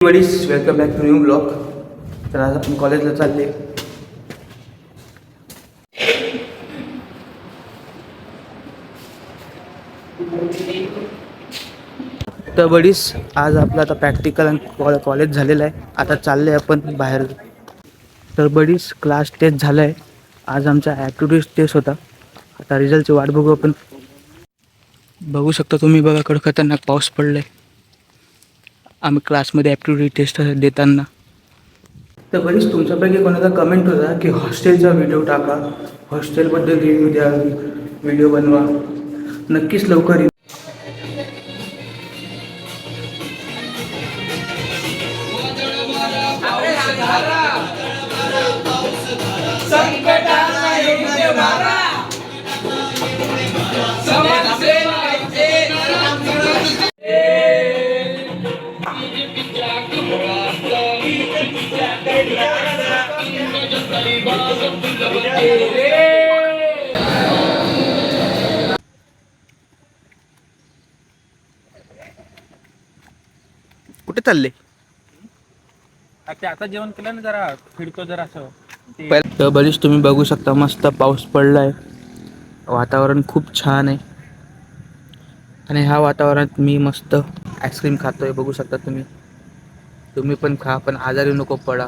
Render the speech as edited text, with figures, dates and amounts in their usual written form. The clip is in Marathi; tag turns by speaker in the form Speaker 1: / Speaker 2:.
Speaker 1: Buddies welcome back to new blog. तर आज आपण कॉलेजला चालले. तर बडीज आज आपलं आता प्रॅक्टिकल आणि कॉलेज झालेलं आहे. आता चालले आपण बाहेर. तर बडीज क्लास टेस्ट झालं आहे. आज आमचा ॲक्टिव्हिटीज टेस्ट होता. आता रिझल्टची वाट बघू आपण. बघू शकता तुम्ही, बघा कडे खतरनाक पाऊस पडलाय आम्ही क्लासमध्ये ॲक्टिव्हिटी टेस्ट देताना. तर बरीच तुमच्यापैकी कोणाचा कमेंट होता की हॉस्टेलचा व्हिडिओ टाका, हॉस्टेलबद्दल रिव्ह्यू द्या, व्हिडिओ बनवा. नक्कीच लवकर येईल. कुठे चालले?
Speaker 2: आता जेवण केलं ना, जरा फिरतो जरा असं.
Speaker 1: तर बरीच तुम्ही बघू शकता, मस्त पाऊस पडलाय, वातावरण खूप छान आहे. आणि ह्या वातावरणात मी मस्त आईस्क्रीम खातोय. बघू शकता तुम्ही पण खा, पण आजारी नको पडा.